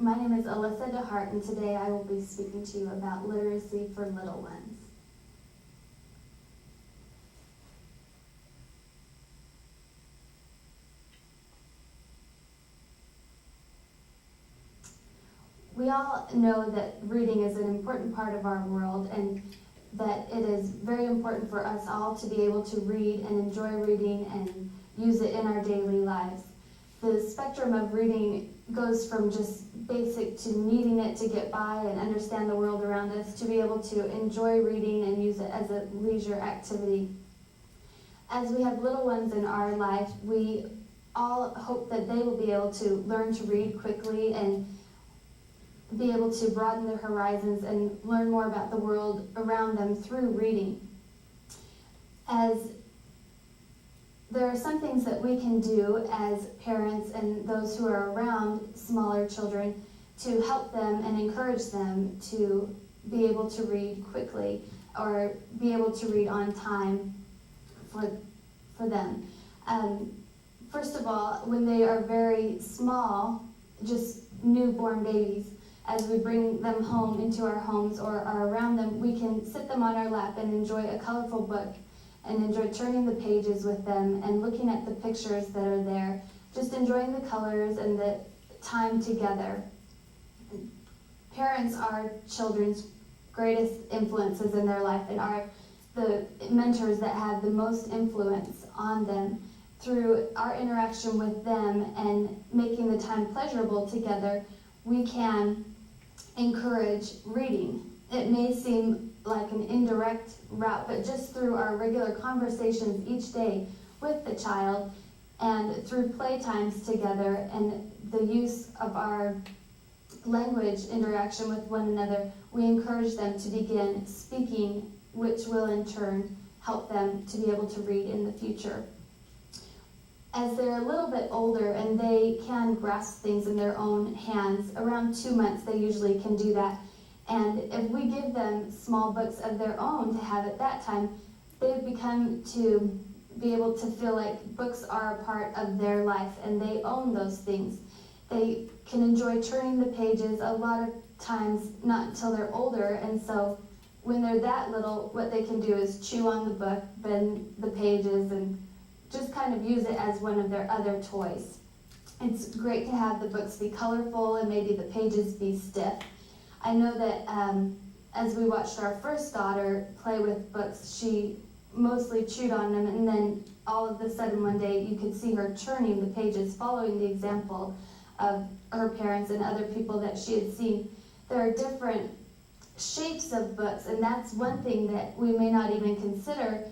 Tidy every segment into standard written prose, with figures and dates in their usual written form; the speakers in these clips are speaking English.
My name is Alyssa DeHart, and today I will be speaking to you about literacy for little ones. We all know that reading is an important part of our world, and that it is very important for us all to be able to read and enjoy reading and use it in our daily lives. The spectrum of reading goes from just basic to needing it to get by and understand the world around us, to be able to enjoy reading and use it as a leisure activity. As we have little ones in our life, we all hope that they will be able to learn to read quickly and be able to broaden their horizons and learn more about the world around them through reading. As there are some things that we can do as parents and those who are around smaller children to help them and encourage them to be able to read quickly or be able to read on time for them. First of all, when they are very small, just newborn babies, as we bring them home into our homes or are around them, we can sit them on our lap and enjoy a colorful book and enjoy turning the pages with them and looking at the pictures that are there, just enjoying the colors and the time together. Parents are children's greatest influences in their life and are the mentors that have the most influence on them. Through our interaction with them and making the time pleasurable together, we can encourage reading. It may seem like an indirect route, but just through our regular conversations each day with the child and through playtimes together and the use of our language interaction with one another, we encourage them to begin speaking, which will in turn help them to be able to read in the future. As they're a little bit older and they can grasp things in their own hands, around 2 months they usually can do that. And if we give them small books of their own to have at that time, they've become to be able to feel like books are a part of their life and they own those things. They can enjoy turning the pages a lot of times, not until they're older, and so when they're that little, what they can do is chew on the book, bend the pages, and just kind of use it as one of their other toys. It's great to have the books be colorful and maybe the pages be stiff. I know that as we watched our first daughter play with books, she mostly chewed on them, and then all of a sudden one day you could see her turning the pages, following the example of her parents and other people that she had seen. There are different shapes of books, and that's one thing that we may not even consider,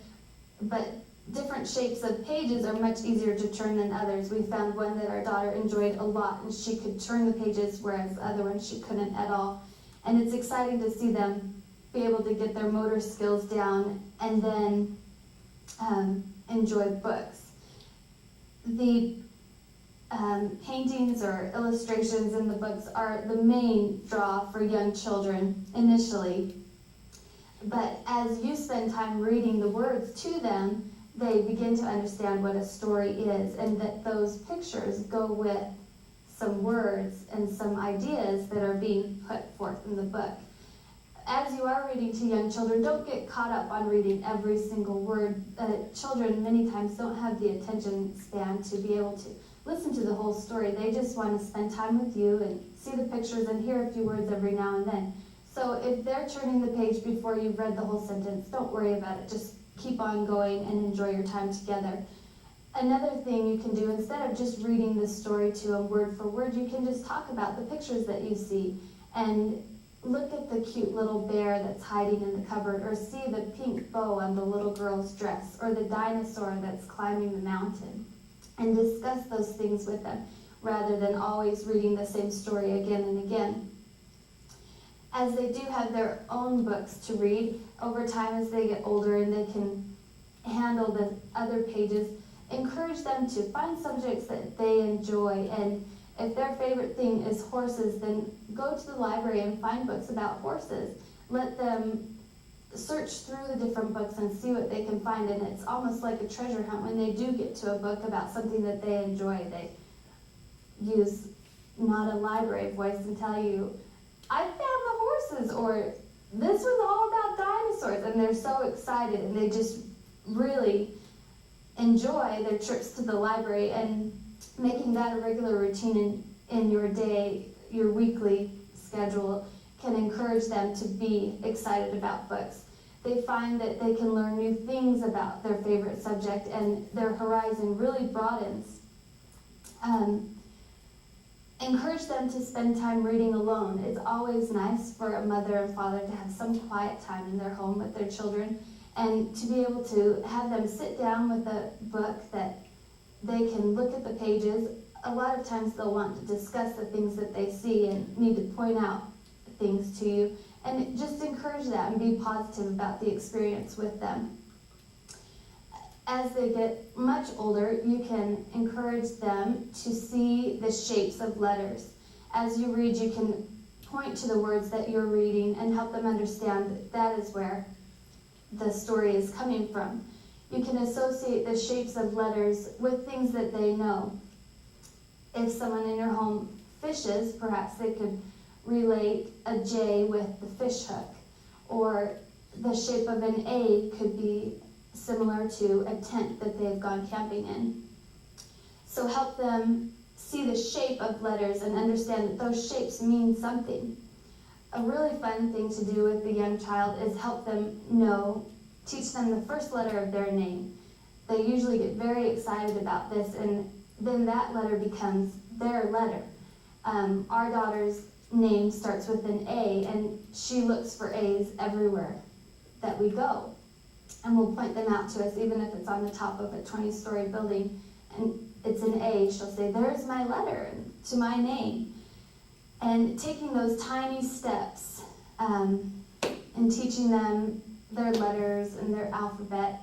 but different shapes of pages are much easier to turn than others. We found one that our daughter enjoyed a lot, and she could turn the pages, whereas other ones she couldn't at all. And it's exciting to see them be able to get their motor skills down and then enjoy books. The paintings or illustrations in the books are the main draw for young children initially. But as you spend time reading the words to them, they begin to understand what a story is, and that those pictures go with some words and some ideas that are being put forth in the book. As you are reading to young children, don't get caught up on reading every single word. Children many times don't have the attention span to be able to listen to the whole story. They just want to spend time with you and see the pictures and hear a few words every now and then. So if they're turning the page before you've read the whole sentence, don't worry about it. Just keep on going and enjoy your time together. Another thing you can do, instead of just reading the story to them word for word, you can just talk about the pictures that you see and look at the cute little bear that's hiding in the cupboard, or see the pink bow on the little girl's dress, or the dinosaur that's climbing the mountain, and discuss those things with them rather than always reading the same story again and again. As they do have their own books to read, over time as they get older and they can handle the other pages, encourage them to find subjects that they enjoy. And if their favorite thing is horses, then go to the library and find books about horses. Let them search through the different books and see what they can find. And it's almost like a treasure hunt when they do get to a book about something that they enjoy. They use not a library voice, and tell you, I found the horses, or this was all about dinosaurs, and they're so excited, and they just really enjoy their trips to the library, and making that a regular routine in your day, your weekly schedule, can encourage them to be excited about books. They find that they can learn new things about their favorite subject, and their horizon really broadens. Encourage them to spend time reading alone. It's always nice for a mother and father to have some quiet time in their home with their children, and to be able to have them sit down with a book that they can look at the pages. A lot of times they'll want to discuss the things that they see and need to point out things to you, and just encourage that and be positive about the experience with them. As they get much older, you can encourage them to see the shapes of letters. As you read, you can point to the words that you're reading and help them understand that that is where the story is coming from. You can associate the shapes of letters with things that they know. If someone in your home fishes, perhaps they could relate a J with the fish hook, or the shape of an A could be similar to a tent that they've gone camping in. So help them see the shape of letters and understand that those shapes mean something. A really fun thing to do with the young child is help them teach them the first letter of their name. They usually get very excited about this, and then that letter becomes their letter. Our daughter's name starts with an A, and she looks for A's everywhere that we go. And we'll point them out to us, even if it's on the top of a 20-story building, and it's an A, she'll say, there's my letter to my name. And taking those tiny steps and teaching them their letters and their alphabet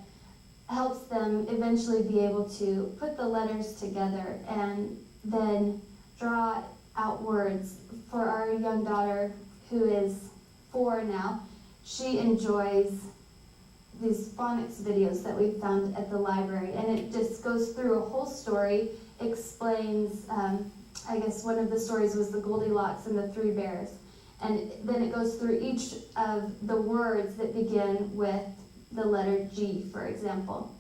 helps them eventually be able to put the letters together and then draw out words. For our young daughter, who is 4 now, she enjoys these phonics videos that we found at the library, and it just goes through a whole story, explains, I guess one of the stories was the Goldilocks and the 3 Bears, and then it goes through each of the words that begin with the letter G, for example.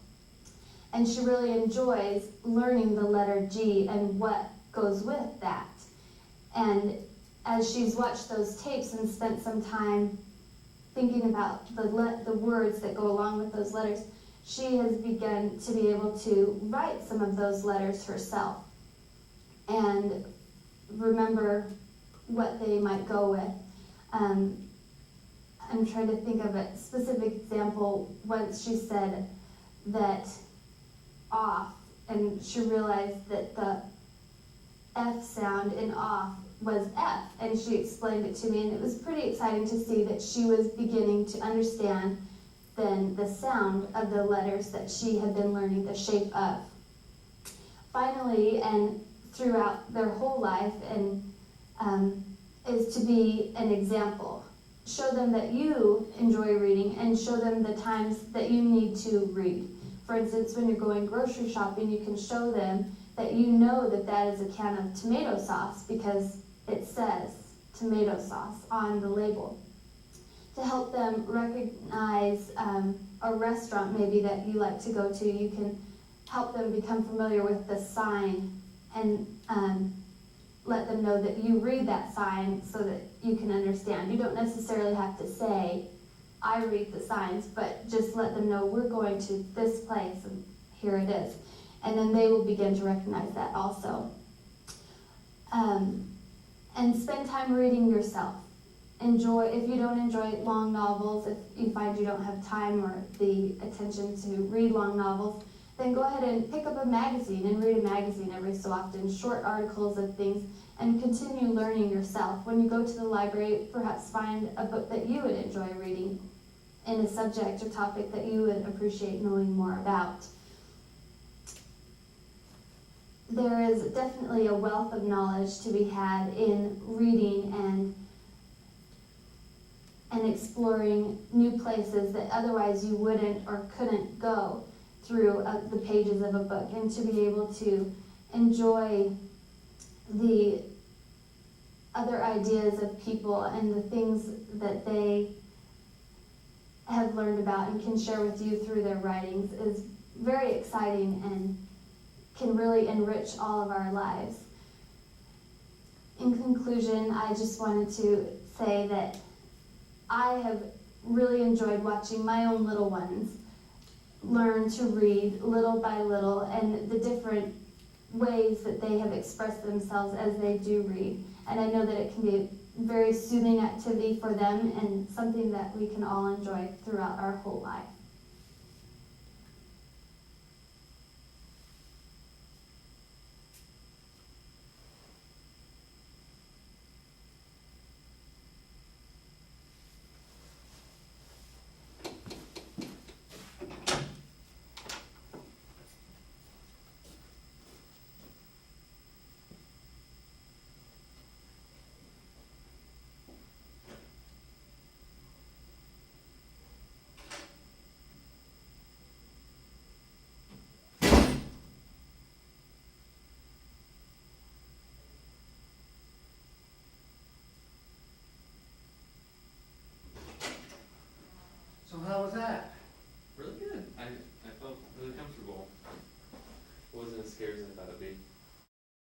And she really enjoys learning the letter G and what goes with that. And as she's watched those tapes and spent some time thinking about the words that go along with those letters, she has begun to be able to write some of those letters herself and remember what they might go with. I'm trying to think of a specific example. Once she said that off, and she realized that the F sound in off was F, and she explained it to me, and it was pretty exciting to see that she was beginning to understand then the sound of the letters that she had been learning the shape of. Finally, and throughout their whole life, and is to be an example. Show them that you enjoy reading, and show them the times that you need to read. For instance, when you're going grocery shopping, you can show them that you know that that is a can of tomato sauce because it says tomato sauce on the label. To help them recognize a restaurant maybe that you like to go to, you can help them become familiar with the sign and let them know that you read that sign so that you can understand. You don't necessarily have to say, I read the signs, but just let them know we're going to this place and here it is. And then they will begin to recognize that also. And spend time reading yourself. If you don't enjoy long novels, if you find you don't have time or the attention to read long novels, then go ahead and pick up a magazine and read a magazine every so often, short articles of things, and continue learning yourself. When you go to the library, perhaps find a book that you would enjoy reading in a subject or topic that you would appreciate knowing more about. There is definitely a wealth of knowledge to be had in reading and exploring new places that otherwise you wouldn't or couldn't go through the pages of a book, and to be able to enjoy the other ideas of people and the things that they have learned about and can share with you through their writings is very exciting and can really enrich all of our lives. In conclusion, I just wanted to say that I have really enjoyed watching my own little ones learn to read little by little and the different ways that they have expressed themselves as they do read. And I know that it can be a very soothing activity for them and something that we can all enjoy throughout our whole life.